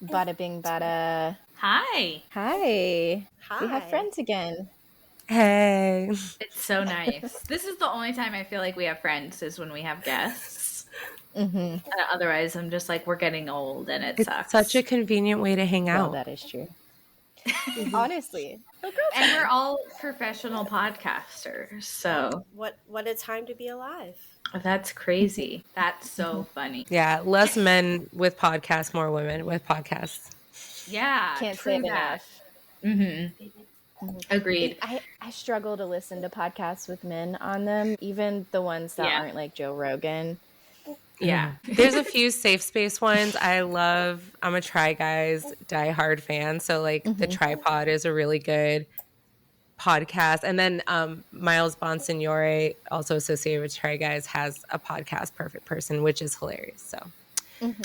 Bada bing bada. Hi. Hi. Hi. We have friends again. Hey. It's so nice. This is the only time I feel like we have friends is when we have guests. Mm-hmm. Otherwise, I'm just like, we're getting old and it It's sucks. such a convenient way to hang Well, out. that is true. Honestly. And we're all professional podcasters, so What a time to be alive. that's crazy. That's so funny. Yeah, less men with podcasts, more women with podcasts. Yeah, Can't true say it that. enough. Agreed. I struggle to listen to podcasts with men on them, even the ones that aren't like Joe Rogan. Yeah. There's a few safe space ones I love. I'm a Try Guys diehard fan. So like the Tripod is a really good podcast. And then Miles Bonsignore, also associated with Try Guys, has a podcast, Perfect Person, which is hilarious. So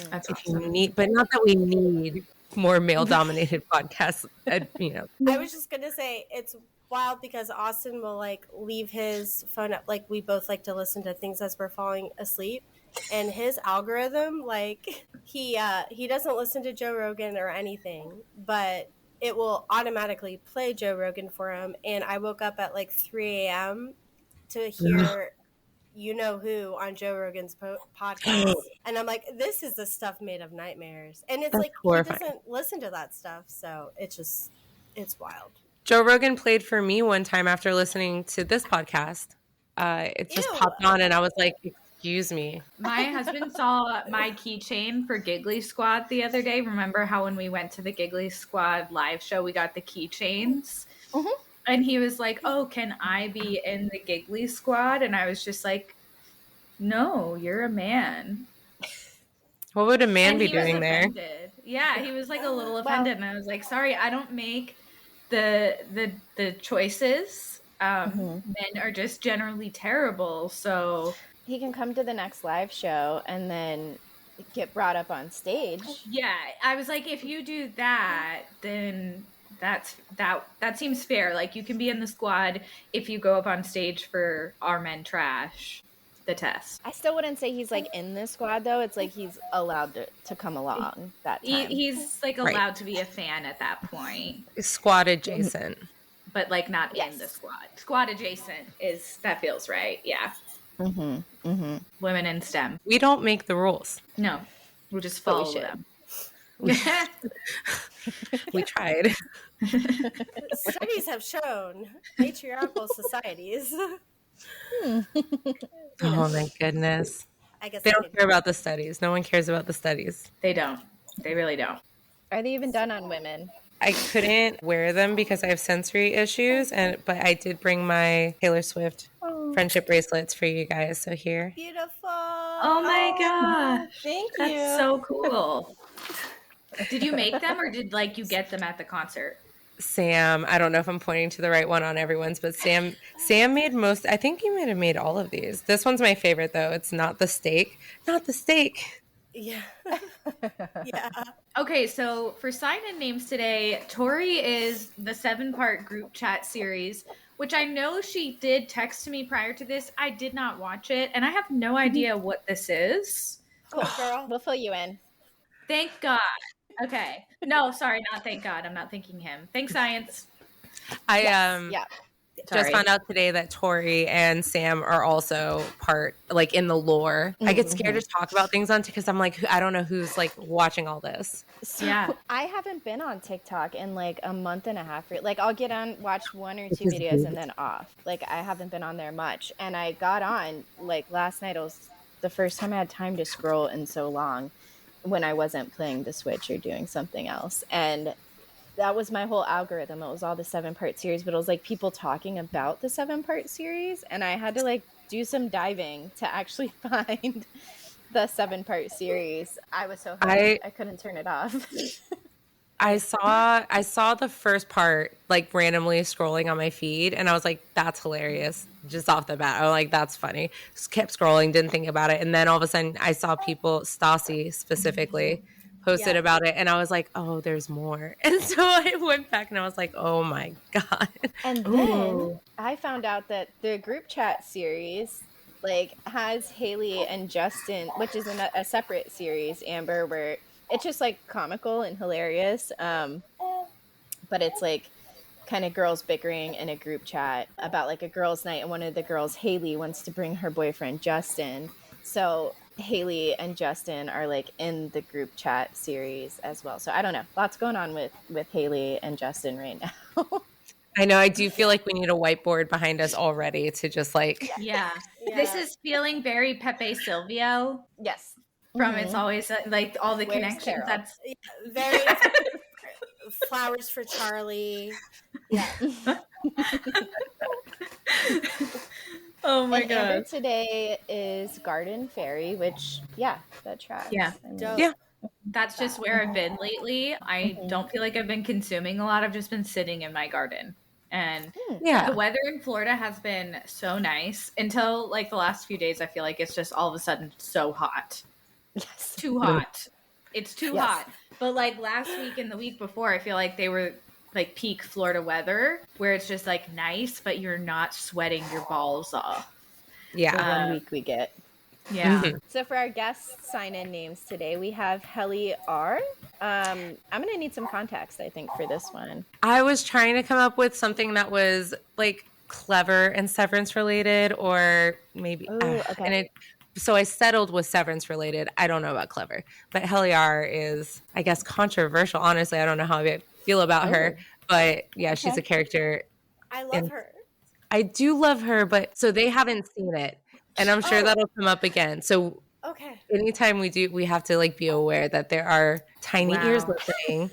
That's if awesome. you need, but not that we need more male dominated podcasts, you know. I was just gonna say it's wild because Austin will like leave his phone up. Like we both like to listen to things as we're falling asleep, and his algorithm, like he doesn't listen to Joe Rogan or anything, but it will automatically play Joe Rogan for him. And I woke up at like 3 a.m. to hear you know who on Joe Rogan's podcast, and I'm like, this is the stuff made of nightmares. And it's That's like horrifying. he doesn't listen to that stuff, so it's wild. Joe Rogan played for me one time after listening to this podcast. It just Ew. popped on and I was like, excuse me. My husband saw my keychain for Giggly Squad the other day. Remember how when we went to the Giggly Squad live show, we got the keychains? And he was like, oh, can I be in the Giggly Squad? And I was just like, no, you're a man. What would a man And be he was doing there? offended. Yeah, he was like a little offended. And I was like, sorry, I don't make the choices. Men are just generally terrible. So He can come to the next live show and then get brought up on stage. yeah, I was like, if you do that, then that seems fair. Like you can be in the squad if you go up on stage for Our Men Trash, the test. I still wouldn't say he's like in the squad though. It's like he's allowed to come along that time. He's like allowed to be a fan at that point, Squad adjacent. but like not in the squad. Squad adjacent that feels right. Yeah. Women in STEM. We don't make the rules. No, we'll just But we follow should. them. We tried. Studies have shown patriarchal societies. Oh my goodness. I guess They don't care about the studies. No one cares about the studies. They don't. They really don't. Are they even done on women? I couldn't wear them because I have sensory issues, but I did bring my Taylor Swift friendship bracelets for you guys. So here. Beautiful. Oh my gosh. Thank you. That's so cool. Did you make them or did like you get them at the concert? Sam, I don't know if I'm pointing to the right one on everyone's, but Sam made most. I think you might have made all of these. This one's my favorite though. It's not the steak. Not the steak. Yeah. Yeah. Okay, so for sign-in names today, Tori is the 7-part group chat series, which I know she did text me prior to this. I did not watch it, and I have no idea what this is. Cool, girl. We'll fill you in. Thank God. Okay. No, sorry, not thank God. I'm not thanking him. Thanks, science. I Yeah. just found out today that Tori and Sam are also part, like, in the lore. I get scared to talk about things on because I'm like, I don't know who's like watching all this. So Yeah. I haven't been on TikTok in like a month and a half. Like I'll get on, watch 1 or 2 videos and then off. Like I haven't been on there much. And I got on like last night. It was the first time I had time to scroll in so long when I wasn't playing the Switch or doing something else. And that was my whole algorithm. It was all the 7-part series, but it was like people talking about the 7-part series. And I had to like do some diving to actually find the 7-part series. I was so hooked. I couldn't turn it off. I saw the first part like randomly scrolling on my feed and I was like, that's hilarious. Just off the bat. I was like, that's funny. Just kept scrolling, didn't think about it. And then all of a sudden I saw people, Stassi specifically, posted about it and I was like, oh, there's more. And so I went back and I was like, oh my God. And then I found out that the group chat series like has Haley and Justin, which is a separate series, Amber, where it's just like comical and hilarious. But it's like kind of girls bickering in a group chat about like a girls' night, and one of the girls, Haley, wants to bring her boyfriend Justin. So Haley and Justin are like in the group chat series as well. So I don't know, lots going on with Haley and Justin right now. I know. I do feel like we need a whiteboard behind us already to just like. Yeah. This is feeling very Pepe Silvio Yes. from It's Always like all the Where's connections. Carol? That's Very Flowers for Charlie. Yeah. Oh my And Amber god. today is Garden Fairy, which that tracks. Yeah. I mean, Dope. Yeah. That's just where I've been lately. I don't feel like I've been consuming a lot. I've just been sitting in my garden. And Yeah. the weather in Florida has been so nice until like the last few days. I feel like it's just all of a sudden so hot. yes. Too hot. It's too Yes. hot. But like last week and the week before, I feel like they were like peak Florida weather where it's just like nice, but you're not sweating your balls off. Yeah. The 1 week we get. Yeah. Mhm. So for our guest sign-in names today, we have Helly R. I'm gonna need some context, I think, for this one. I was trying to come up with something that was like clever and Severance related, or maybe. Ooh, okay. And so I settled with Severance related. I don't know about clever, but Heliar is, I guess, controversial. Honestly, I don't know how I feel about her, but yeah, she's Okay. a character. I love her. I do love her, but so they haven't seen it, and I'm sure that'll come up again. So Okay. anytime we do, we have to like be aware that there are tiny ears Wow. listening.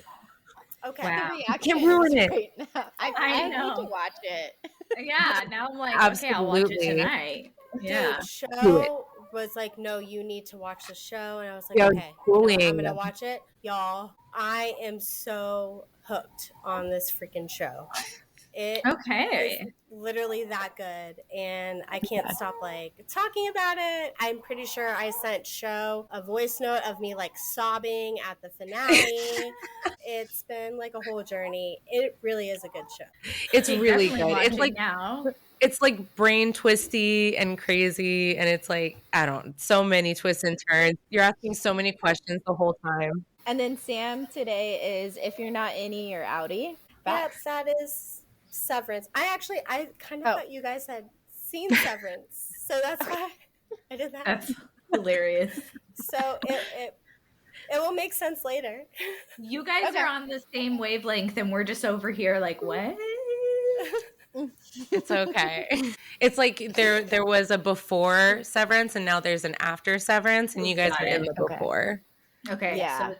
Okay. Wow. The reaction can't ruin is it. right now. I need know. to watch it. Yeah. Now I'm like, okay, I'll watch it Absolutely. tonight. Yeah. Dude, Do it. show was like, no, you need to watch the show. And I was like, Yeah, okay, you know what, I'm bullying going to them. watch it. Y'all, I am so hooked on this freaking show. It Okay. is literally that good, and I can't stop like talking about it. I'm pretty sure I sent Show a voice note of me like sobbing at the finale. It's been like a whole journey. It really is a good show. It's really Definitely good. It's watching like now. it's like brain twisty and crazy, and it's like so many twists and turns. You're asking so many questions the whole time. And then Sam today is If You're Not Innie, You're Outie. Yep, that is Severance. I kind of thought you guys had seen Severance, so that's why I did that. That's hilarious. So it will make sense later. You guys are on the same wavelength, and we're just over here like, what? It's okay. It's like there was a before Severance, and now there's an after Severance, and you guys are in the Okay. before. Okay. Yeah. So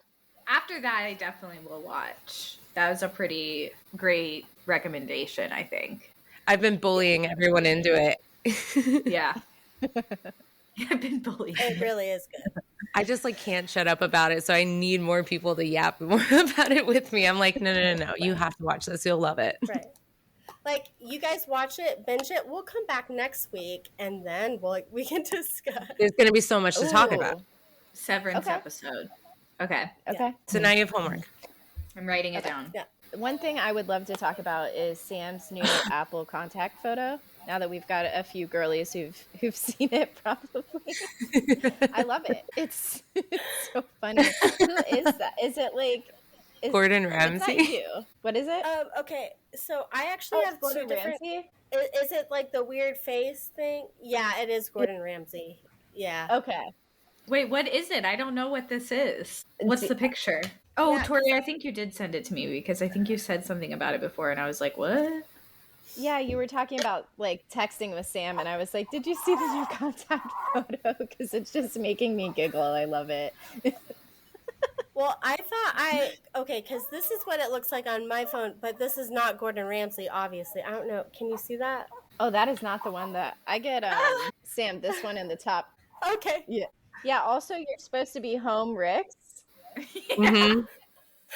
after that, I definitely will watch. That was a pretty great recommendation, I think. I've been bullying everyone into it. Yeah. I've been bullied. It really is good. I just like can't shut up about it, so I need more people to yap more about it with me. I'm like, no, you have to watch this. You'll love it. Right. Like, you guys watch it, binge it. We'll come back next week, and then we can discuss. There's going to be so much to talk Ooh. about. Severance Okay. episode. Okay. Okay. So now you have homework. I'm writing it down. Yeah. One thing I would love to talk about is Sam's new Apple contact photo. Now that we've got a few girlies who've seen it, probably. I love it. It's so funny. Who is that? Is it like Gordon It's Ramsay. not you. What is it? Okay, so I actually have Gordon two different. Ramsay? Is it like the weird face thing? Yeah, it is Gordon Ramsay. Yeah. Okay. Wait, what is it? I don't know what this is. What's the picture? Oh, Yeah, Tori, I think you did send it to me because I think you said something about it before, and I was like, what? Yeah, you were talking about like texting with Sam, and I was like, "Did you see the new contact photo?" Because it's just making me giggle. I love it. Well, I thought because this is what it looks like on my phone, but this is not Gordon Ramsay, obviously. I don't know. Can you see that? Oh, that is not the one that I get. Sam, this one in the top. Okay. Yeah. Also, you're supposed to be home, Ricks. Mhm.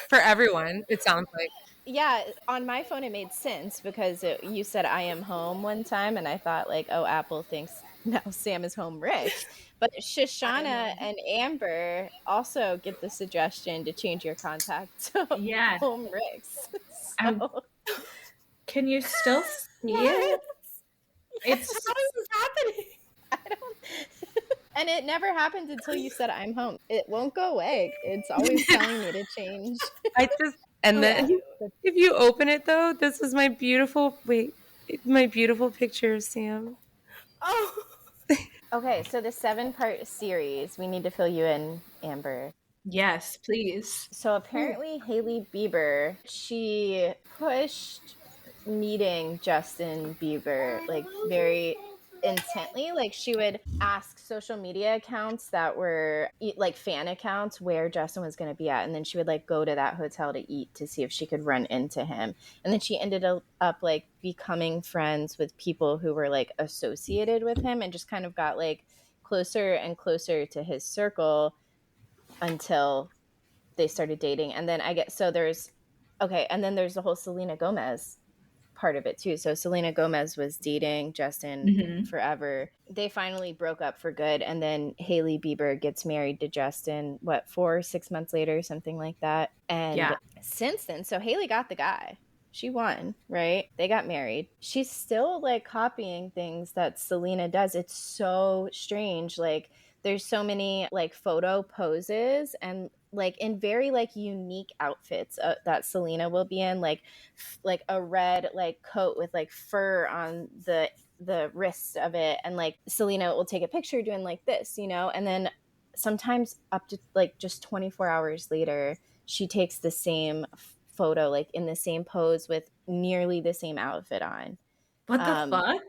For everyone, it sounds like. Yeah, on my phone it made sense because you said I am home one time, and I thought like, oh, Apple thinks now Sam is home, Ricks. But Shoshanna and Amber also get the suggestion to change your contact to Yeah. home, Ricks. I'm- So, Can you still see it? It's How is this happening? I don't. And it never happens until you said I'm home. It won't go away. It's always telling me to change. And then if you open it though, this is my beautiful picture of Sam. Oh. Okay, so the 7-part series, we need to fill you in, Amber. Yes, please. So apparently Hailey Bieber, she pushed meeting Justin Bieber like very intently. Like she would ask social media accounts that were like fan accounts where Justin was going to be at, and then she would like go to that hotel to eat to see if she could run into him. And then she ended up like becoming friends with people who were like associated with him, and just kind of got like closer and closer to his circle until they started dating. And then and then there's the whole Selena Gomez part of it too. So Selena Gomez was dating Justin forever. They finally broke up for good, and then Hailey Bieber gets married to Justin 4-6 months later, something like that. And since then, so Hailey got the guy. She won, right? They got married. She's still like copying things that Selena does. It's so strange. Like there's so many like photo poses and like in very like unique outfits that Selena will be in, like a red like coat with like fur on the wrists of it, and like Selena will take a picture doing like this, and then sometimes up to like just 24 hours later she takes the same photo like in the same pose with nearly the same outfit on. What the fuck?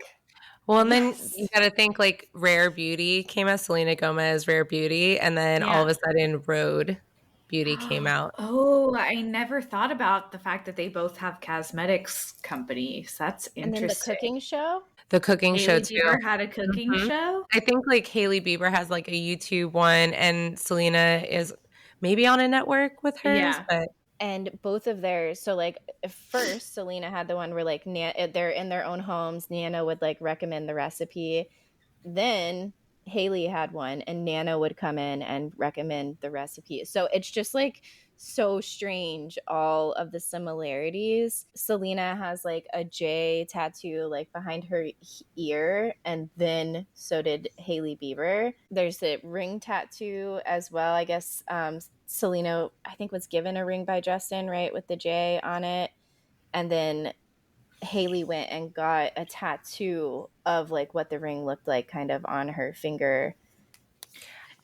Well, and then you got to think like Rare Beauty came out, Selena Gomez, Rare Beauty, and then all of a sudden Rhode Beauty came out. Oh, I never thought about the fact that they both have cosmetics companies. That's interesting. And then the cooking show? The cooking show too. Hailey Bieber had a cooking show? I think like Hailey Bieber has like a YouTube one, and Selena is maybe on a network with hers. But and both of theirs, so like first Selena had the one where like they're in their own homes, Nana would like recommend the recipe. Then Hailey had one and Nana would come in and recommend the recipe. So it's just like so strange, all of the similarities. Selena has like a J tattoo like behind her ear, and then so did Hailey Bieber. There's a ring tattoo as well. I guess Selena, I think, was given a ring by Justin, right, with the J on it. And then Hailey went and got a tattoo of like what the ring looked like kind of on her finger.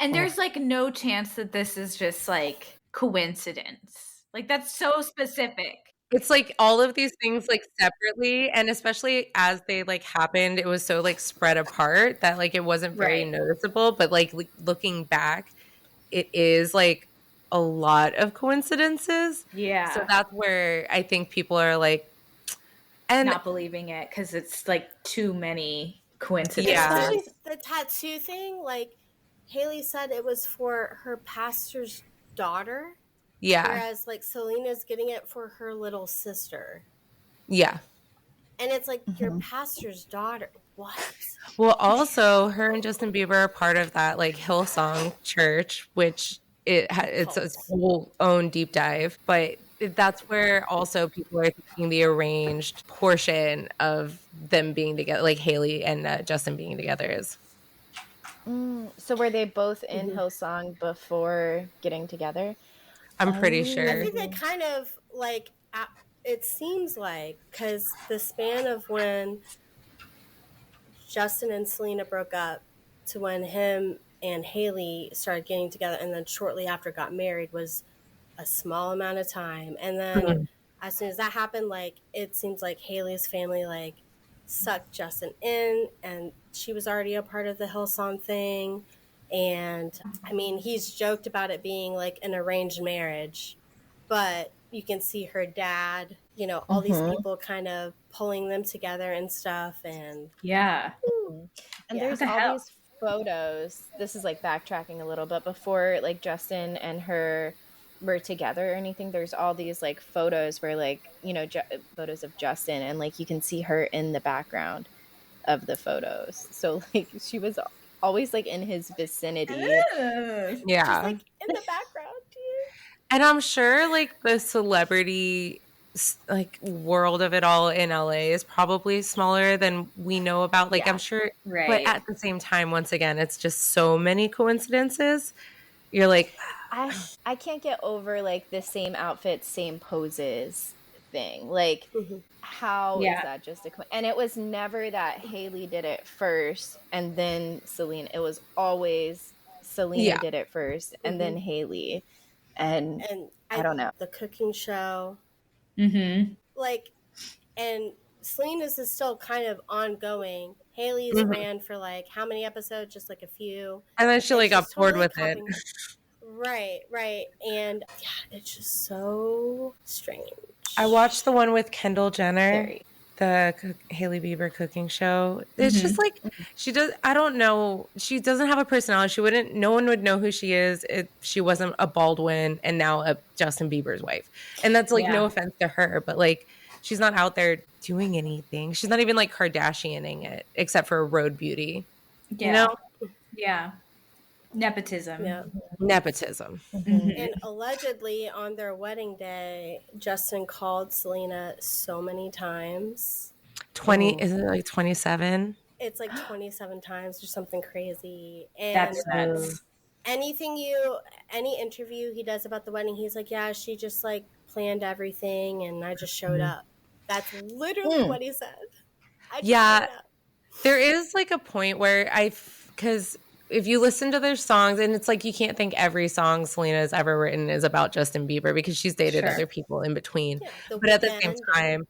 And there's like no chance that this is just like coincidence. Like that's so specific. It's like all of these things like separately, and especially as they like happened, it was so like spread apart that like it wasn't very noticeable. But like looking back, it is like a lot of coincidences. Yeah. So that's where I think people are like, and not believing it because it's like too many coincidences. Yeah. Especially the tattoo thing. Like Hailey said, it was for her pastor's daughter. Yeah. Whereas like Selena's getting it for her little sister. Yeah. And it's like your pastor's daughter. What? Well, also her and Justin Bieber are part of that like Hillsong church, which it's its whole own deep dive. But that's where also people are thinking the arranged portion of them being together, like Hailey and Justin being together is. So were they both in Hillsong before getting together? I'm pretty sure. I think they kind of like, it seems like, because the span of when Justin and Selena broke up to when him and Hailey started getting together and then shortly after got married was a small amount of time. And then as soon as that happened, like it seems like Hailey's family like sucked Justin in, and she was already a part of the Hillsong thing. And I mean, he's joked about it being like an arranged marriage, but you can see her dad, all these people kind of pulling them together and stuff. And and there's all these photos. This is like backtracking a little, but before like Justin and her were together or anything, there's all these like photos where like photos of Justin, and like you can see her in the background of the photos. So like she was always like in his vicinity. Just like in the background. And I'm sure like the celebrity like world of it all in LA is probably smaller than we know about. Like, I'm sure, Right. but at the same time, once again, it's just so many coincidences. You're like, I can't get over like the same outfits, same poses thing. Like, how is that just and it was never that Haley did it first and then Selena. It was always Selena did it first and then Haley. And I don't know. The cooking show. Like, and Selena's is still kind of ongoing. Haley's ran for like how many episodes? Just like a few. And then she like got bored with it. Right. And yeah, it's just so strange. I watched the one with Kendall Jenner, the Hailey Bieber cooking show. It's just like, I don't know. She doesn't have a personality. No one would know who she is if she wasn't a Baldwin and now a Justin Bieber's wife. And that's like, no offense to her, but like, she's not out there doing anything. She's not even like Kardashianing it, except for Road Beauty. Yeah. You know? Yeah. Nepotism. Yeah. Nepotism. And allegedly on their wedding day, Justin called Selena so many times. 20, isn't it like 27? It's like 27 times or something crazy. And that's nuts. Any interview he does about the wedding, he's like, yeah, she just like planned everything and I just showed up. That's literally what he said. There is like a point where because if you listen to their songs, and it's like you can't think every song Selena has ever written is about Justin Bieber because she's dated other people in between. Yeah, but at the same time,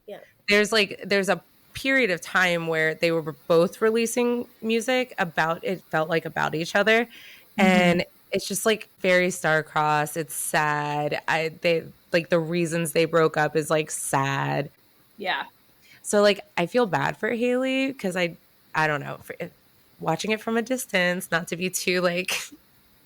there's a period of time where they were both releasing music about each other, and it's just like very star-crossed. It's sad. They like the reasons they broke up is like sad. Yeah. So like I feel bad for Haley because I don't know. Watching it from a distance, not to be too like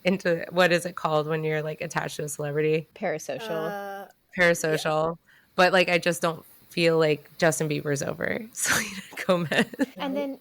into what is it called when you're like attached to a celebrity? Parasocial. But like I just don't feel like Justin Bieber's over Selena Gomez. And then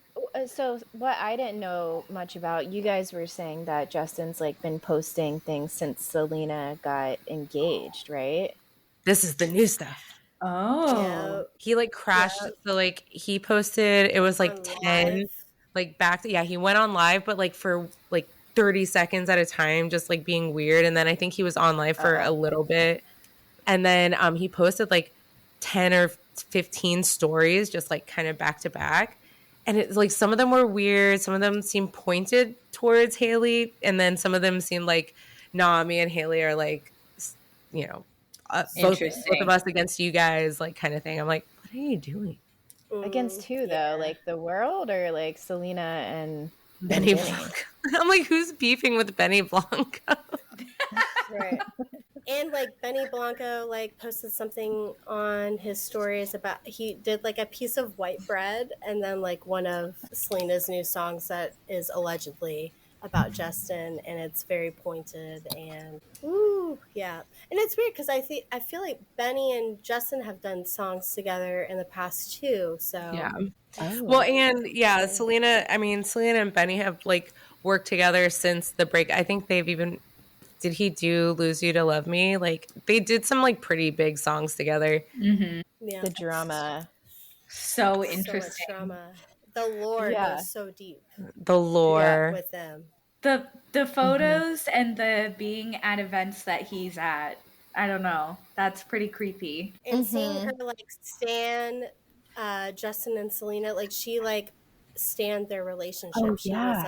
so what I didn't know much about, you guys were saying that Justin's like been posting things since Selena got engaged, right? This is the new stuff. Oh. He like crashed. So like he posted, it was like 10 live. Like back to, he went on live, but like for like 30 seconds at a time, just like being weird. And then I think he was on live for a little bit. And then he posted like 10 or 15 stories, just like kind of back to back. And it's like, some of them were weird. Some of them seemed pointed towards Haley. And then some of them seemed like, nah, me and Haley are like, you know, both of us against you guys, like kind of thing. I'm like, what are you doing? Against who though? Like the world or like Selena and Benny Blanco? I'm like, who's beefing with Benny Blanco? Right. And like Benny Blanco like posted something on his stories about, he did like a piece of white bread and then like one of Selena's new songs that is allegedly about Justin, and it's very pointed and and it's weird because I feel like Benny and Justin have done songs together in the past too. So well, and Selena and Benny have like worked together since the break. I think they've even, did he do Lose You to Love Me? Like they did some like pretty big songs together. The drama, so interesting. So much drama. The lore goes so deep. The lore with them. The photos and the being at events that he's at, I don't know. That's pretty creepy. And seeing her like stan Justin and Selena, like she like stand their relationship. She was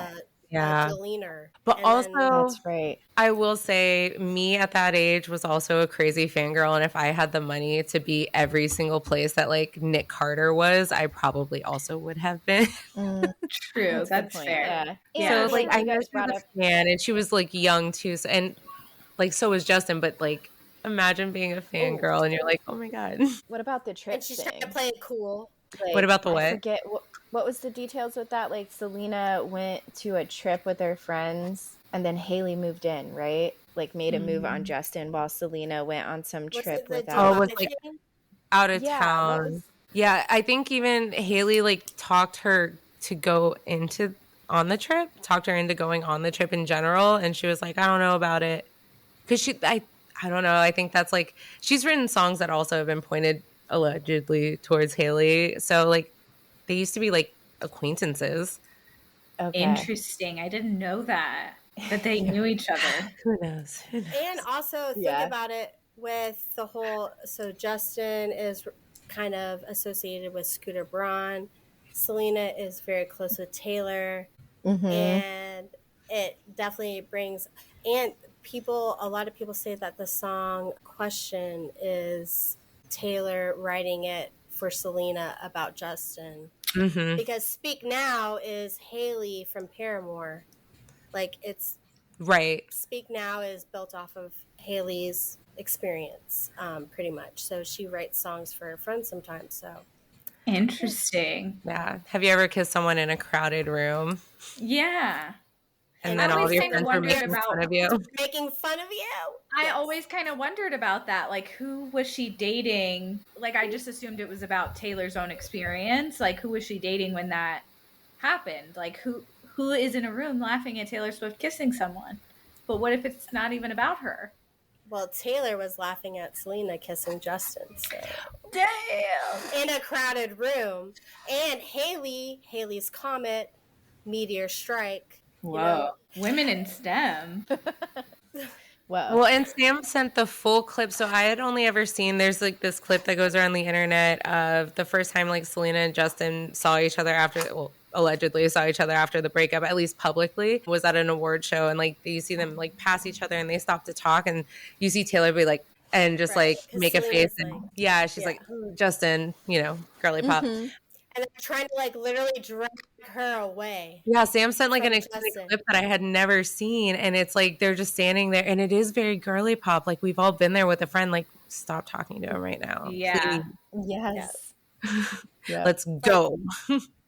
a leaner. But also, that's right. I will say, me at that age was also a crazy fangirl, and if I had the money to be every single place that like Nick Carter was, I probably also would have been. True, that's fair. So like, I know she was a fan, and she was like young too, and like so was Justin. But like, imagine being a fangirl, and you're like, oh my god. What about the trip? And she's trying to play it cool. Like, what about the what? I forget what was the details with that? Like Selena went to a trip with her friends and then Haley moved in, right? Like made a move on Justin while Selena went on some trip without. Was like out of town. I think even Haley like talked her to go on the trip, talked her into going on the trip in general, and she was like, I don't know about it. Because I don't know, I think that's like, she's written songs that also have been pointed allegedly towards Haley. So like they used to be like acquaintances. Okay. Interesting. I didn't know that they knew each other. Who knows? Who knows? And also think Yeah. about it with the whole. So Justin is kind of associated with Scooter Braun. Selena is very close with Taylor, and it definitely brings. And a lot of people say that the song "Question" is Taylor writing it for Selena about Justin, because "Speak Now" is Haley from Paramore. Like it's. Right. Speak Now is built off of Haley's experience, pretty much. So she writes songs for her friends sometimes. So Interesting. Yeah. Have you ever kissed someone in a crowded room? Yeah. And I then all of always your kinda friends were wondered making fun of you? making fun of you. I Yes. always kind of wondered about that. Like, who was she dating? Like, I just assumed it was about Taylor's own experience. Like, who was she dating when that happened? Like, who is in a room laughing at Taylor Swift kissing someone? But what if it's not even about her? Well, Taylor was laughing at Selena kissing Justin. So Damn. in a crowded room, and Haley's Comet, Meteor Strike. Whoa. Women in STEM. Whoa. Well, and Sam sent the full clip. So I had only ever seen, there's like this clip that goes around the internet of the first time like Selena and Justin saw each other after, well, allegedly saw each other after the breakup, at least publicly, was at an award show. And like you see them like pass each other and they stop to talk. And you see Taylor be like, and just Right, like 'cause make a face. Selena's And, like- yeah, she's like, "Ooh, Justin, you know, girly pop. And they're trying to like literally drag her away. Yeah, Sam sent like an From extended Justin. clip that I had never seen, and it's like they're just standing there, and it is very girly pop. Like we've all been there with a friend. Like, stop talking to him right now. Yeah. Yes. Yep. Let's go.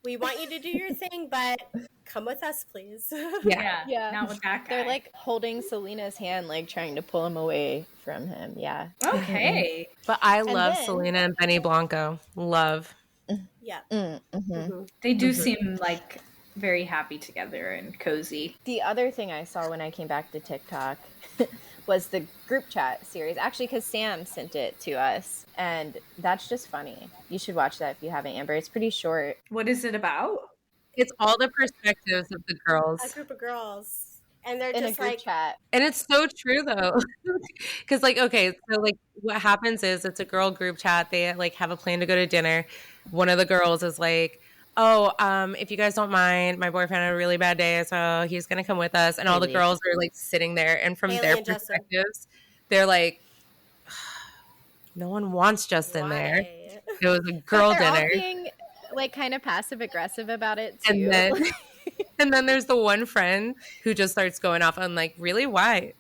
We want you to do your thing, but come with us, please. Yeah. Yeah. Not with that guy. They're like holding Selena's hand, like trying to pull him away from him. Yeah. okay. But I love then- Selena and Benny Blanco. Love. Yeah. They do seem like very happy together and cozy. The other thing I saw when I came back to TikTok was the group chat series. Actually, because Sam sent it to us, and that's just funny. You should watch that if you haven't, Amber. It's pretty short. What is it about? It's all the perspectives of the girls. A group of girls. And they're In a just group like, chat. And it's so true though. Because like, okay, so like what happens is it's a girl group chat. They like have a plan to go to dinner. One of the girls is like, oh, if you guys don't mind, my boyfriend had a really bad day, so he's gonna come with us. And all the Maybe. girls are like sitting there, and from Haley their and Justin. perspectives, they're like, no one wants Justin there. why? It was a girl But they're dinner. all being like kind of passive aggressive about it too. And then and then there's the one friend who just starts going off on like, really, why?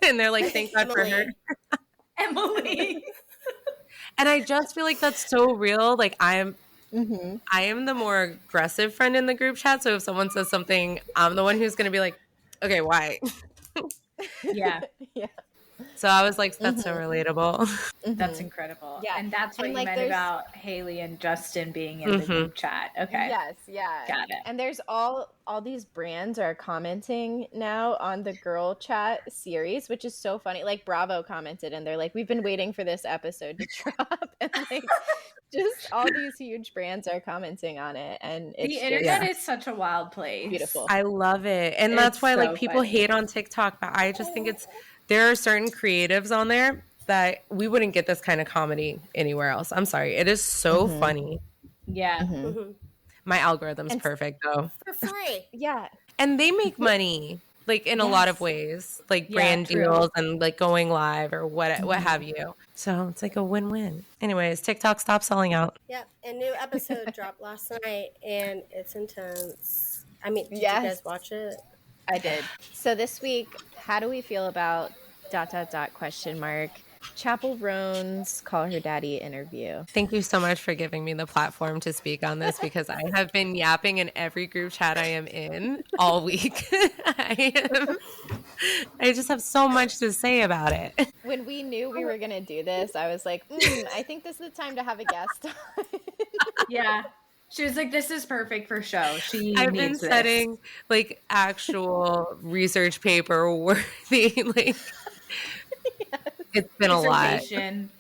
And they're like, thank God for her. Emily. And I just feel like that's so real. Like I am the more aggressive friend in the group chat. So if someone says something, I'm the one who's going to be like, okay, why? Yeah. Yeah. So I was like, that's so relatable. That's incredible. Yeah. And that's what And, you like, meant there's- about Haley and Justin being in the group chat. Okay. Yes, yeah. Got it. And there's all these brands are commenting now on the girl chat series, which is so funny. Like Bravo commented and they're like, we've been waiting for this episode to drop. And like just all these huge brands are commenting on it. And it's The just internet is such a wild place. beautiful. I love it. And It's that's why so like people funny. hate on TikTok, but I just think there are certain creatives on there that we wouldn't get this kind of comedy anywhere else. I'm sorry. It is so funny. Yeah. My algorithm's perfect though. For free. Yeah. And they make money like in a lot of ways, like brand true. deals and like going live or what have you. So it's like a win-win. Anyways, TikTok, stop selling out. Yep. A new episode dropped last night, and it's intense. I mean, did Yes. you guys watch it? I did. So this week, how do we feel about ... Chapel Roan's Call Her Daddy interview? Thank you so much for giving me the platform to speak on this because I have been yapping in every group chat I am in all week. I just have so much to say about it. When we knew we were going to do this, I was like, I think this is the time to have a guest on. Yeah. She was like, this is perfect for show. She I've been needs this. setting like actual research paper worthy like it's been a lot. Dissertation.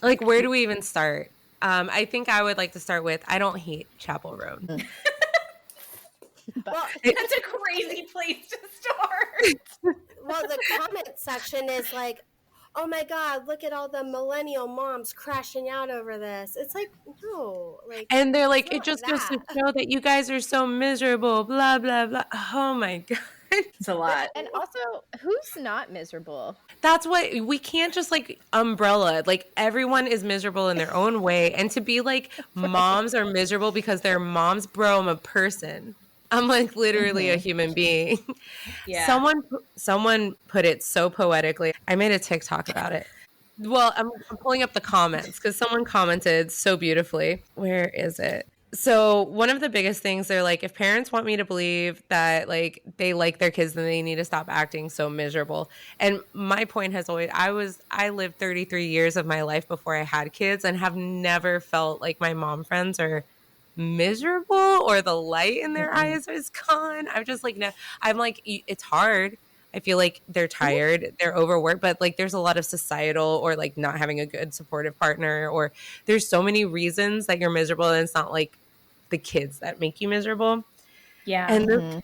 Like where do we even start? I think I would like to start with, I don't hate Chapel Road. Well, That's a crazy place to start. well, the comment section is like, oh my God, look at all the millennial moms crashing out over this. It's like, no, like, And they're like, it's it not just goes to that. show that you guys are so miserable, blah, blah, blah. Oh my God. It's a lot. And also, who's not miserable? That's what we can't just like umbrella. Like everyone is miserable in their own way. And to be like, moms are miserable because they're moms, bro, I'm a person. I'm like literally a human being. Yeah. Someone put it so poetically. I made a TikTok about it. Well, I'm pulling up the comments because someone commented so beautifully. Where is it? So one of the biggest things, they're like, if parents want me to believe that like they like their kids, then they need to stop acting so miserable. And my point has always, I lived 33 years of my life before I had kids and have never felt like my mom friends are miserable or the light in their eyes is gone. I'm just like, no, I'm like, it's hard. I feel like they're tired, they're overworked, but like there's a lot of societal or like not having a good supportive partner, or there's so many reasons that you're miserable, and it's not like the kids that make you miserable. Yeah. And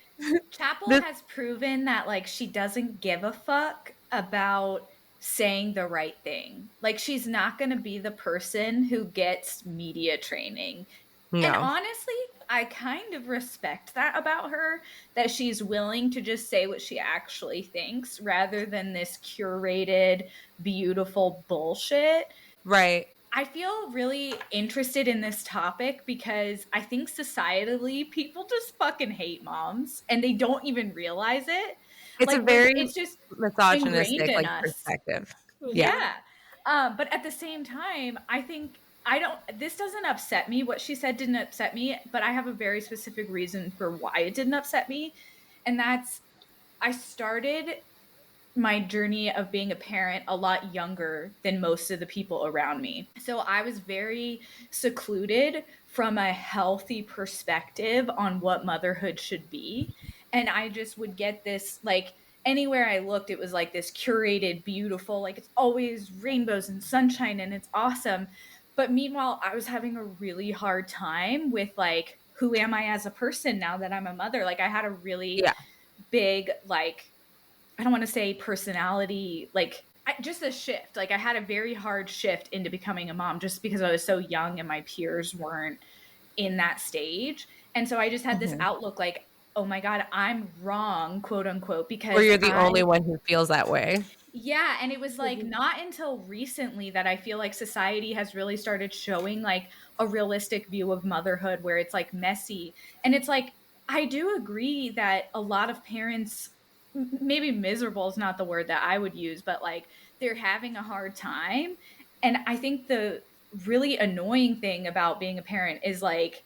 Chapel has proven that like she doesn't give a fuck about saying the right thing. Like she's not going to be the person who gets media training. no. And honestly, I kind of respect that about her, that she's willing to just say what she actually thinks rather than this curated, beautiful bullshit. Right. I feel really interested in this topic because I think societally people just fucking hate moms and they don't even realize it. It's like, a very it's just misogynistic ingrained in like us. perspective. Yeah. But at the same time, I think this doesn't upset me. What she said didn't upset me, but I have a very specific reason for why it didn't upset me. And that's, I started my journey of being a parent a lot younger than most of the people around me. So I was very secluded from a healthy perspective on what motherhood should be. And I just would get this, like, anywhere I looked, it was like this curated, beautiful, like it's always rainbows and sunshine and it's awesome. But meanwhile, I was having a really hard time with like, who am I as a person now that I'm a mother? Like I had a really big, like, I don't want to say personality, like just a shift. Like I had a very hard shift into becoming a mom just because I was so young and my peers weren't in that stage. And so I just had this outlook like, oh my God, I'm wrong, quote unquote, because or you're the only one who feels that way. Yeah. And it was like not until recently that I feel like society has really started showing like a realistic view of motherhood where it's like messy. And it's like, I do agree that a lot of parents, maybe miserable is not the word that I would use, but like they're having a hard time. And I think the really annoying thing about being a parent is like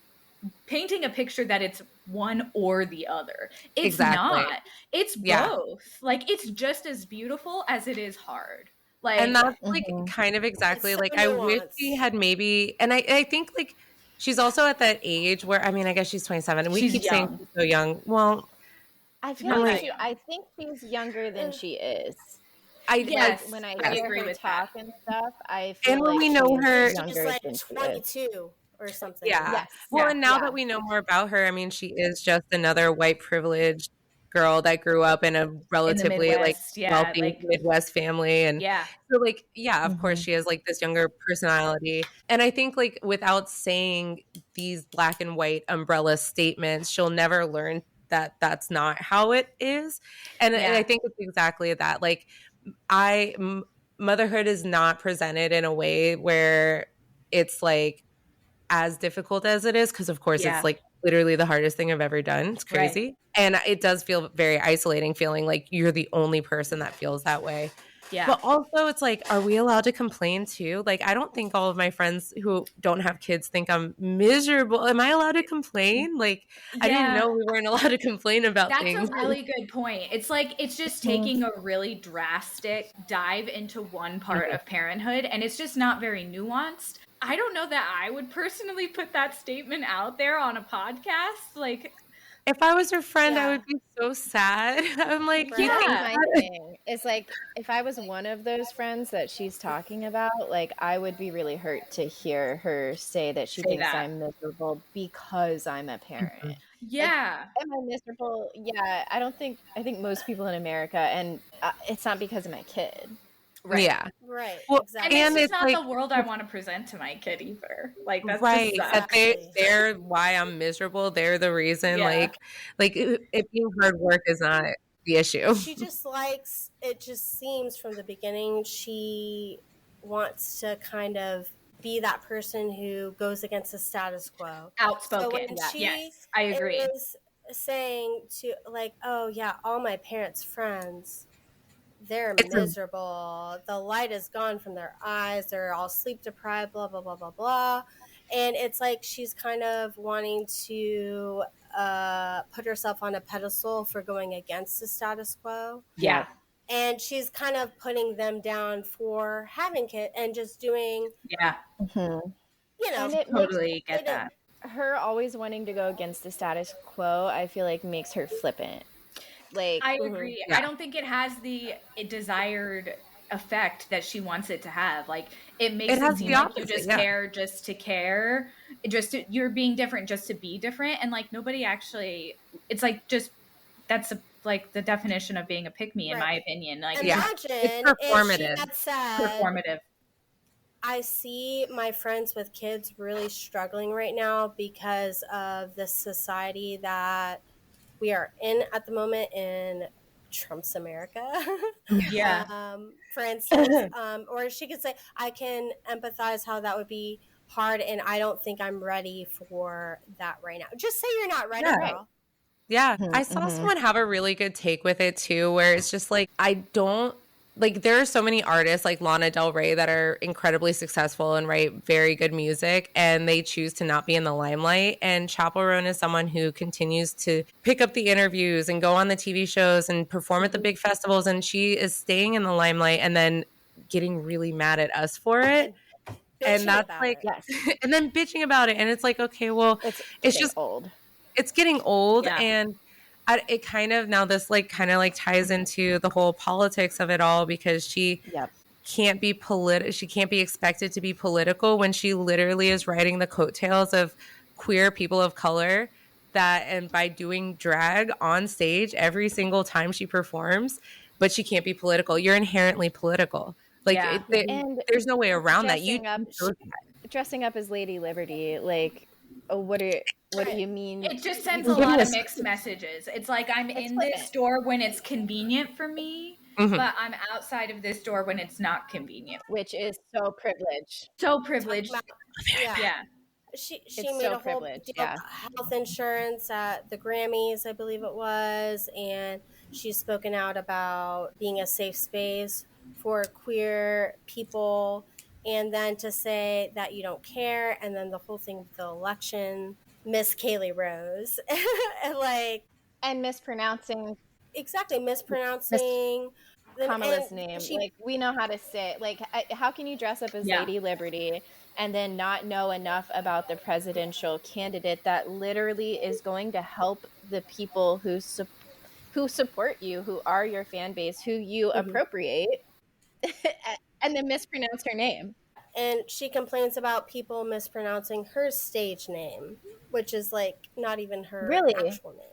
painting a picture that it's one or the other. It's not. It's both. Like it's just as beautiful as it is hard. Like, and that's like kind of exactly so like I wish she had maybe, and I think like she's also at that age where, I mean, I guess she's 27 and we keep saying she's so young. Well, I feel like I think she's younger than she is. When I hear her talk and stuff, I feel when we know her, she's like 22 or something. Yeah. Yes. Well, and now that we know more about her, I mean, she is just another white privileged girl that grew up in a relatively like wealthy Midwest family. And so like, of course she has like this younger personality. And I think like without saying these black and white umbrella statements, she'll never learn that that's not how it is. And I think it's exactly that. Like motherhood is not presented in a way where it's like as difficult as it is, because of course it's like literally the hardest thing I've ever done. It's crazy. Right. And it does feel very isolating, feeling like you're the only person that feels that way. Yeah. But also it's like, are we allowed to complain too? Like, I don't think all of my friends who don't have kids think I'm miserable. Am I allowed to complain? Like, I didn't know we weren't allowed to complain about things. That's a really good point. It's like, it's just taking a really drastic dive into one part of parenthood, and it's just not very nuanced. I don't know that I would personally put that statement out there on a podcast. Like, If I was her friend, I Yeah. would be so sad. I'm like, you That's think my thing. It's like if I was one of those friends that she's talking about, like I would be really hurt to hear her say that she Say thinks that. I'm miserable because I'm a parent. Yeah. Am I miserable? Yeah, I think most people in America, and it's not because of my kid. Right. Yeah. Right. Well, Exactly. And and this is it's not like, the world I want to present to my kid either. Like that's right, just that Exactly. they're why I'm miserable. They're the reason. Yeah. Like it being hard work is not the issue. She just likes, it just seems from the beginning, she wants to kind of be that person who goes against the status quo. So Outspoken. when she Yes, I agree. is saying to, like, oh yeah, all my parents' friends, they're It's a, miserable. The light is gone from their eyes. They're all sleep deprived, blah, blah, blah, blah, blah. And it's like she's kind of wanting to put herself on a pedestal for going against the status quo. Yeah. And she's kind of putting them down for having kids and just doing, Yeah. Mm-hmm. you know, And it Totally get it- that. her always wanting to go against the status quo, I feel like makes her flippant. Like I agree. Yeah. I don't think it has the desired effect that she wants it to have. Like it makes It it, has seem the like you opposite, just yeah. care just to care. You're being different just to be different, and like nobody actually. It's like just that's like the definition of being a pick me, in my Right. opinion. Like Yeah. imagine It's if she performative. had said, performative. I see my friends with kids really struggling right now because of the society that we are in at the moment in Trump's America. Yeah. For instance, or she could say, I can empathize how that would be hard, and I don't think I'm ready for that right now. Just say you're not ready, Yeah. girl. Yeah, Mhm, I saw mhm. someone have a really good take with it too, where it's just like, I don't like, there are so many artists like Lana Del Rey that are incredibly successful and write very good music, and they choose to not be in the limelight. And Chappell Roan is someone who continues to pick up the interviews and go on the TV shows and perform at the big festivals, and she is staying in the limelight and then getting really mad at us for it. Bitching And that's about like, it. yes, and then bitching about it. And it's like, okay, well, it's it's getting just old. it's getting old. Yeah. And it kind of, now this like kind of like ties into the whole politics of it all, because she Yep. can't be she can't be expected to be political when she literally is riding the coattails of queer people of color, that, and by doing drag on stage every single time she performs, but she can't be political. You're inherently political. Like Yeah. And there's no way around that. dressing up as Lady Liberty, like, oh, what do you mean? It just sends You a give lot me of mixed messages. It's like I'm It's in this flippant. store when it's convenient for me, Mhm. but I'm outside of this store when it's not convenient. which is so privileged. So privileged. Yeah. Yeah. She It's made so a whole privileged, deal yeah. about health insurance at the Grammys, I believe it was, and she's spoken out about being a safe space for queer people, and then to say that you don't care, and then the whole thing with the election, Miss Kaylee Rose, and like And mispronouncing exactly mispronouncing Kamala's and name. she- Like, we know how to say, like, how can you dress up as Yeah. Lady Liberty and then not know enough about the presidential candidate that literally is going to help the people who support you, who are your fan base, who you appropriate, and then mispronounce her name. and she complains about people mispronouncing her stage name, which is like not even her Really? actual name.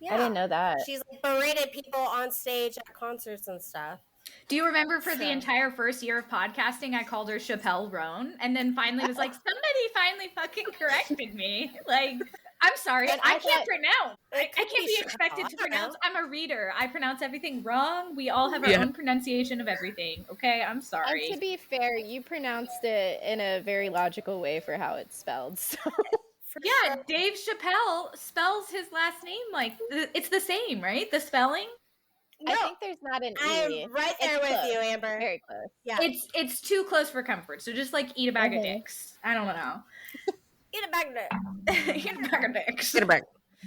Yeah. I didn't know that. She's like berated people on stage at concerts and stuff. Do you remember for the So- entire first year of podcasting, I called her Chappell Roan, and then finally was like, somebody finally fucking corrected me. Like, I'm sorry, And I I can't thought- pronounce. I It could can't be be expected Chappell, to I don't pronounce. know. I'm a reader. I pronounce everything wrong. We all have our Yeah. own pronunciation of everything. Okay, I'm sorry. And to be fair, you pronounced it in a very logical way for how it's spelled. So. For Yeah, sure. Dave Chappelle spells his last name like it's the same, right? The spelling. No, I think there's not an E. I'm right there It's with close. you, Amber. Very close. Yeah. It's too close for comfort. So just like eat a bag of Mhm. dicks. I don't know. Eat a bag of Eat a bag of dicks. Get it back.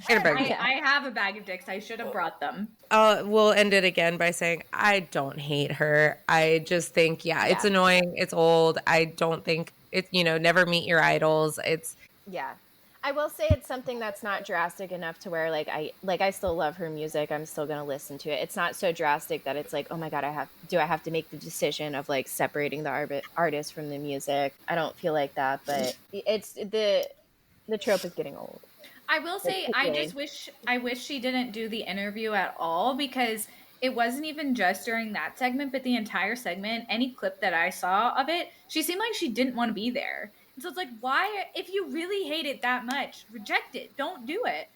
Get it back. I have a bag of dicks. I should have brought them. We'll end it again by saying I don't hate her. I just think, it's Yeah. annoying. It's old. I don't think it's, never meet your idols. It's Yeah. I will say it's something that's not drastic enough to where I still love her music. I'm still gonna listen to it. It's not so drastic that it's like, oh my god, I have to make the decision of like separating the artist from the music. I don't feel like that, but it's the trope is getting old. I will say, I wish she didn't do the interview at all, because it wasn't even just during that segment, but the entire segment, any clip that I saw of it, she seemed like she didn't want to be there. And so it's like, why, if you really hate it that much, reject it. Don't do it.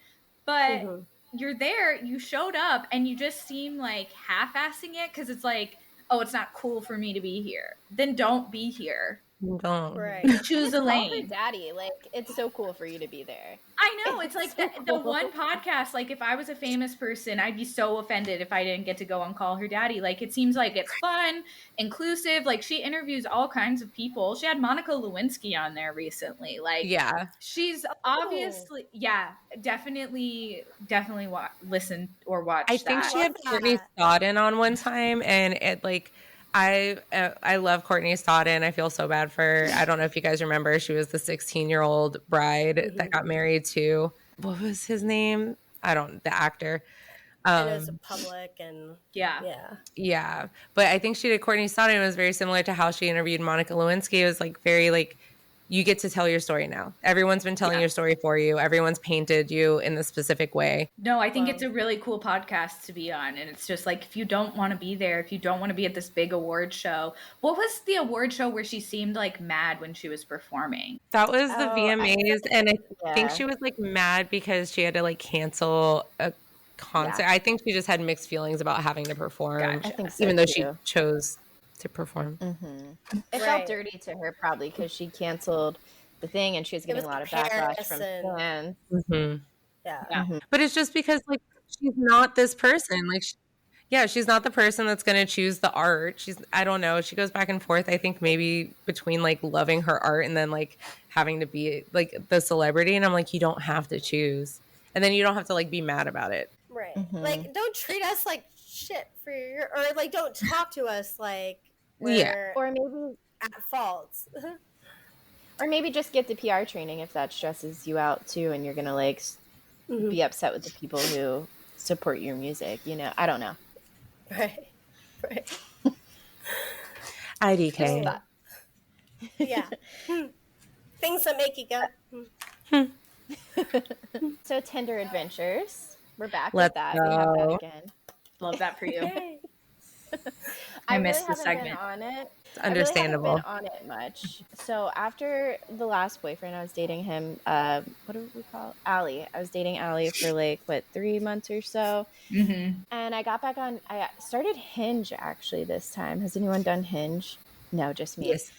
But you're there, you showed up, and you just seem like half-assing it, because it's like, oh, it's not cool for me to be here. Then don't be here. Don't. Right. Choose a Call her lane. daddy. Like, it's so cool for you to be there. I know. It's like the one podcast, like if I was a famous person, I'd be so offended if I didn't get to go and call her daddy. Like, it seems like it's fun, inclusive. Like, she interviews all kinds of people. She had Monica Lewinsky on there recently. Like, Yeah. she's obviously, definitely listen or watch I think that. she had Courtney Stodden on one time, and it like I love Courtney Stodden. I feel so bad for her. I don't know if you guys remember, she was the 16-year-old bride that got married to, what was his name? The actor. And it was public and yeah. But I think she did Courtney Stodden. It was very similar to how she interviewed Monica Lewinsky. It was like very like, you get to tell your story now. Everyone's been telling your story for you. Everyone's painted you in the specific way. No, I think it's a really cool podcast to be on. And it's just like, if you don't want to be there, if you don't want to be at this big award show. What was the award show where she seemed like mad when she was performing? That was the VMAs. And I think she was like mad because she had to like cancel a concert. I think she just had mixed feelings about having to perform. Gotcha. I think so, even though too. she chose to perform. It felt dirty to her probably because she canceled the thing and she was getting a lot of backlash from fans. But it's just because like she's not this person. Like she's not the person that's going to choose the art. I don't know. She goes back and forth. I think maybe between like loving her art and then like having to be like the celebrity. And I'm like, you don't have to choose. And then you don't have to like be mad about it. Right. Like, don't treat us like shit or like don't talk to us like we're or maybe at fault. Or maybe just get the PR training if that stresses you out too, and you're gonna like be upset with the people who support your music. You know, I don't know. Right. IDK. Yeah. Things that make you go. So Tinder adventures. We're back Let's with that. go. We have that again. Love that for you. I missed really the segment. Been on it. It's understandable. I really haven't been on it much. So after the last boyfriend, I was dating him. What do we call it? Allie. I was dating Allie for like 3 months or so. And I got back on. I started Hinge actually this time. Has anyone done Hinge? No, just me. Yes.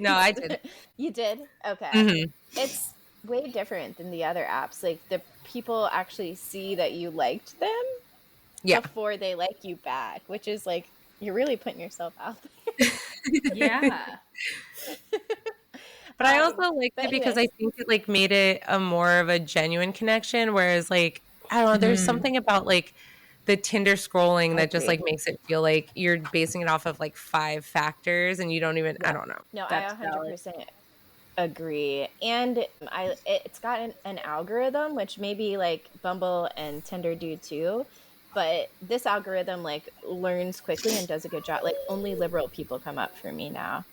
No, I did. You did? Okay. It's way different than the other apps. Like the people actually see that you liked them before they like you back, which is like you're really putting yourself out there. But I also liked it because I think it like made it a more of a genuine connection, whereas like I don't know, there's something about like the Tinder scrolling that just like makes it feel like you're basing it off of like 5 factors and you don't even I don't know. No, I 100% agree. And it's got an algorithm, which maybe like Bumble and Tinder do too, but this algorithm like learns quickly and does a good job. Like only liberal people come up for me now.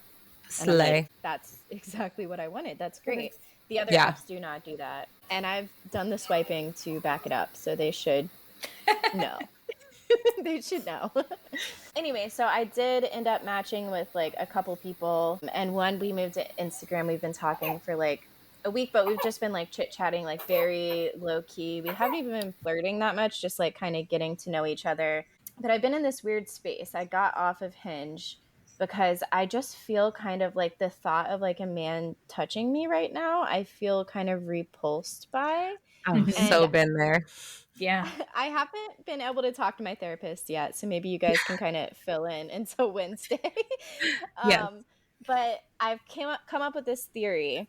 Slay. Like, that's exactly what I wanted. That's great. The other apps do not do that. And I've done the swiping to back it up, so they should know. They should know. Anyway, so I did end up matching with like a couple people, and one we moved to Instagram. We've been talking for like a week, but we've just been like chit-chatting, like very low-key. We haven't even been flirting that much, just like kind of getting to know each other. But I've been in this weird space. I got off of Hinge because I just feel kind of like the thought of like a man touching me right now, I feel kind of repulsed by. I've so been there. Yeah. I haven't been able to talk to my therapist yet, so maybe you guys can kind of fill in until Wednesday. But I've come up with this theory.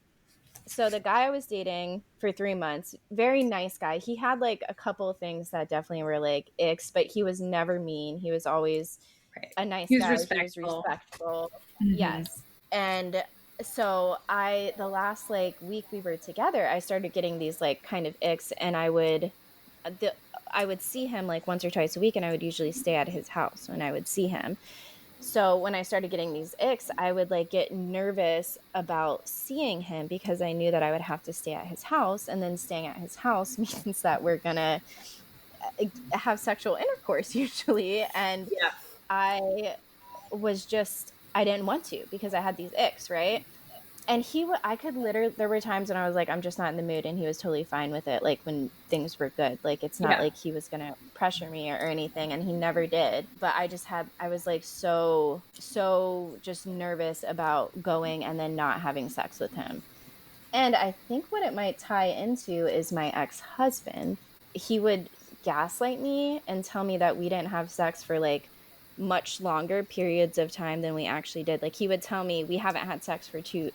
So the guy I was dating for 3 months, very nice guy. He had like a couple of things that definitely were like icks, but he was never mean. He was always a nice guy. Respectful. He was respectful. Yes. And so the last like week we were together, I started getting these like kind of icks, and I would see him like once or twice a week, and I would usually stay at his house when I would see him. So when I started getting these icks, I would like get nervous about seeing him because I knew that I would have to stay at his house, and then staying at his house means that we're gonna have sexual intercourse usually. And Yeah. I didn't want to because I had these icks, right? And I could literally, there were times when I was like, I'm just not in the mood, and he was totally fine with it. Like when things were good, like it's not like he was going to pressure me or anything, and he never did. But I was like, so just nervous about going and then not having sex with him. And I think what it might tie into is my ex-husband. He would gaslight me and tell me that we didn't have sex for like much longer periods of time than we actually did. Like he would tell me we haven't had sex for 2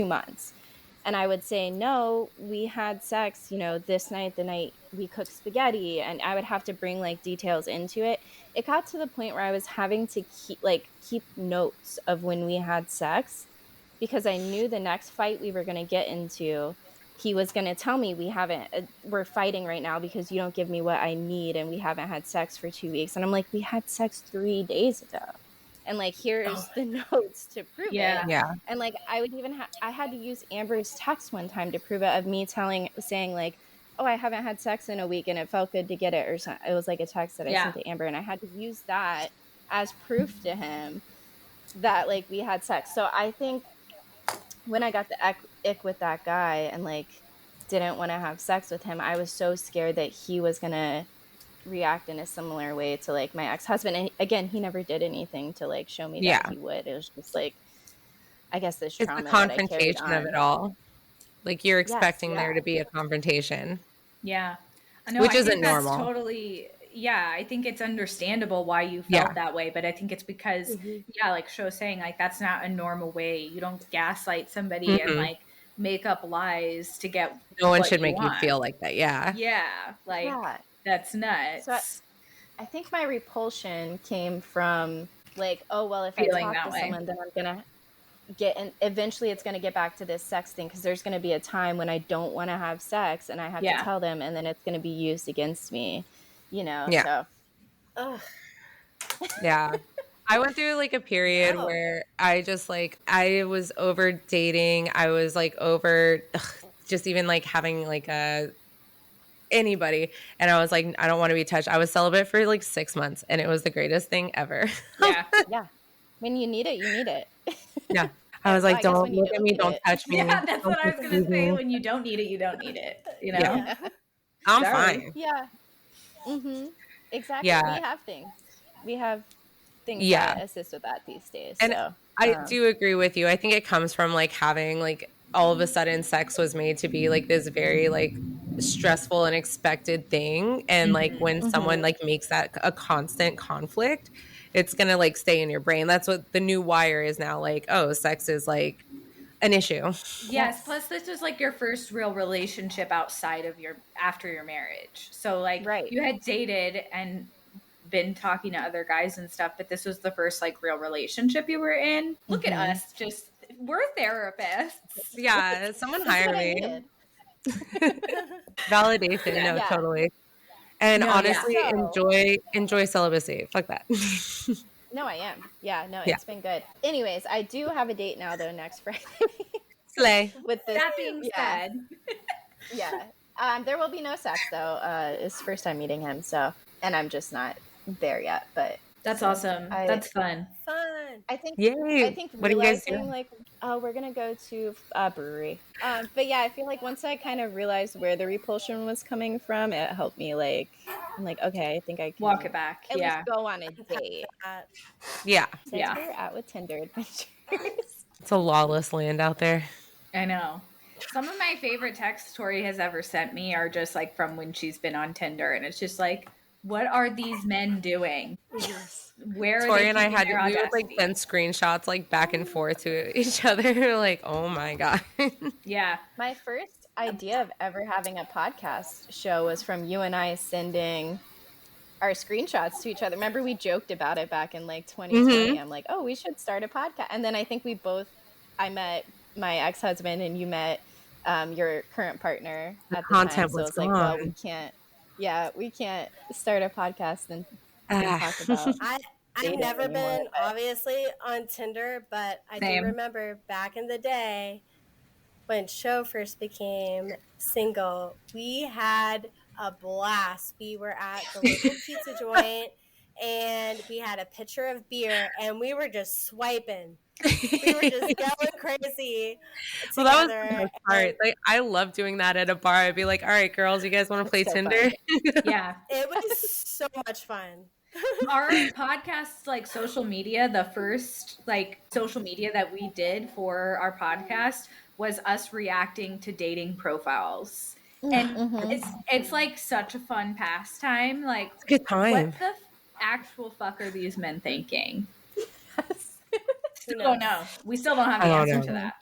months. And I would say, no, we had sex, this night, the night we cooked spaghetti. And I would have to bring like details into it. It got to the point where I was having to keep notes of when we had sex, because I knew the next fight we were going to get into, he was going to tell me we're fighting right now because you don't give me what I need, and we haven't had sex for 2 weeks. And I'm like, we had sex 3 days ago. And like, here's the notes to prove it. Yeah. And like, I would even I had to use Amber's text one time to prove it, of me saying like, oh, I haven't had sex in a week and it felt good to get it, or something. It was like a text that I sent to Amber, and I had to use that as proof to him that like we had sex. So I think when I got the ick with that guy and like didn't want to have sex with him, I was so scared that he was gonna react in a similar way to like my ex-husband. And again, he never did anything to like show me that he would. It was just like, I guess this trauma, it's the confrontation of it all. Like you're expecting there to be a confrontation. Yeah. Which isn't normal. Totally. Yeah, I think it's understandable why you felt that way, but I think it's because, like Sho was saying, like that's not a normal way. You don't gaslight somebody and like make up lies to get. No one should make you feel like that. Yeah. Yeah, like that's nuts. So I think my repulsion came from like, oh well, if I talk to someone, then I'm gonna eventually it's gonna get back to this sex thing, because there's gonna be a time when I don't want to have sex and I have to tell them, and then it's gonna be used against me. So yeah, I went through like a period where I just like, I was over dating. I was like over just even like having like anybody, and I was like, I don't want to be touched. I was celibate for like 6 months, and it was the greatest thing ever. Yeah. When you need it, you need it. Yeah. I was like, don't look at me, don't touch me. Yeah, that's what I was going to say. When you don't need it, you don't need it. Yeah. I'm fine. Yeah. Mm-hmm. Exactly. Yeah. We have things that assist with that these days. And so, I do agree with you. I think it comes from like having like all of a sudden sex was made to be like this very like stressful and expected thing. And like when someone like makes that a constant conflict, it's going to like stay in your brain. That's what the new wire is now. Like, oh, sex is like an issue. Yes. Plus this was like your first real relationship outside of after your marriage. So like you had dated and been talking to other guys and stuff, but this was the first like real relationship you were in. Look at us. We're therapists. Yeah. Someone hire me. Validation. Totally. And honestly, enjoy celibacy. Fuck that. No, I am. Yeah, no, it's been good. Anyways, I do have a date now though next Friday. Slay. With this, that being said. There will be no sex though. It's first time meeting him, so, and I'm just not there yet, but that's awesome. That's fun. I think. Yay. I think. What are you guys doing? Like, we're gonna go to a brewery. But yeah, I feel like once I kind of realized where the repulsion was coming from, it helped me. Like, I'm like, okay, I think I can walk it back. At least go on a date. Yeah. So that's where we're at with Tinder adventures. It's a lawless land out there. I know. Some of my favorite texts Tori has ever sent me are just like from when she's been on Tinder, and it's just like, what are these men doing? Where Tori and I we would like send screenshots like back and forth to each other. Like, oh my God. Yeah. My first idea of ever having a podcast show was from you and I sending our screenshots to each other. Remember we joked about it back in like 2020. I'm like, oh, we should start a podcast. And then I think I met my ex-husband and you met your current partner at the content time. So was it's like, well, gone. we can't start a podcast and talk about I've dating never anymore, been but obviously on Tinder, but I do Same. remember back in the day when Sho first became single, we had a blast. We were at the local pizza joint and we had a pitcher of beer and we were just swiping. We were just going crazy together. Well, that was the best part. Like, I love doing that at a bar. I'd be like, all right, girls, you guys want to play so Tinder? fun. Yeah. It was so much fun. Our podcast, like social media, the first like social media that we did for our podcast was us reacting to dating profiles. And it's like such a fun pastime. Like, It's a good time. what the actual fuck are these men thinking? Who Don't knows? know. We still don't have the I don't answer know. to that.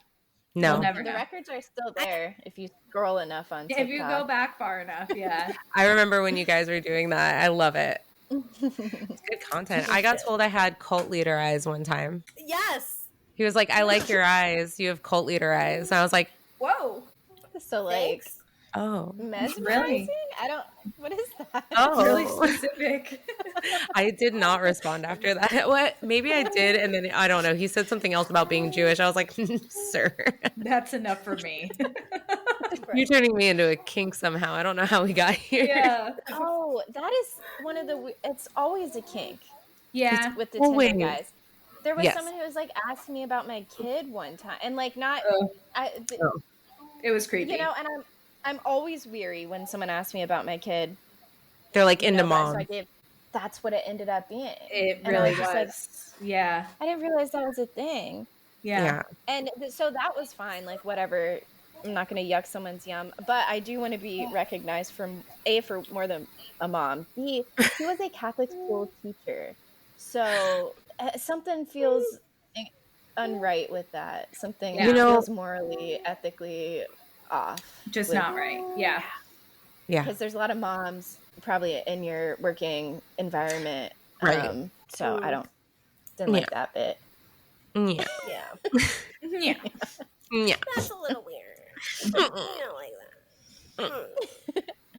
No. We'll never The know. records are still there if you scroll enough on TikTok. If you go back far enough, yeah. I remember when you guys were doing that. I love it. It's good content. I got told I had cult leader eyes one time. Yes. He was like, I like your eyes. You have cult leader eyes. And I was like, Whoa. So like Thanks. oh. mesmerizing? I don't. What is that? Oh. Really specific. I did not respond after that. What? Maybe I did. And then I don't know. He said something else about being Jewish. I was like, sir, That's enough for me. you're turning me into a kink somehow. I don't know how we got here. Yeah. Oh, that is one of the. It's always a kink Yeah. with the Well, Tinder wait. guys. There was Yes. someone who was like asking me about my kid one time, and like not, Oh. It was creepy. you know, and I'm always weary when someone asks me about my kid. They're like you into know, but- mom. So I gave. That's what it ended up being. It And I really was just was. Yeah. I didn't realize that was a thing. Yeah. And so that was fine. Like whatever. I'm not going to yuck someone's yum, but I do want to be recognized for more than a mom. B, he was a Catholic school teacher, so something feels unright with that. Something Yeah. You know- feels morally, ethically off. Just with- not right. Yeah. Yeah. because there's a lot of moms probably in your working environment. Right. So I didn't like that bit. Yeah. Yeah. Yeah. Yeah. That's a little weird. I don't like that.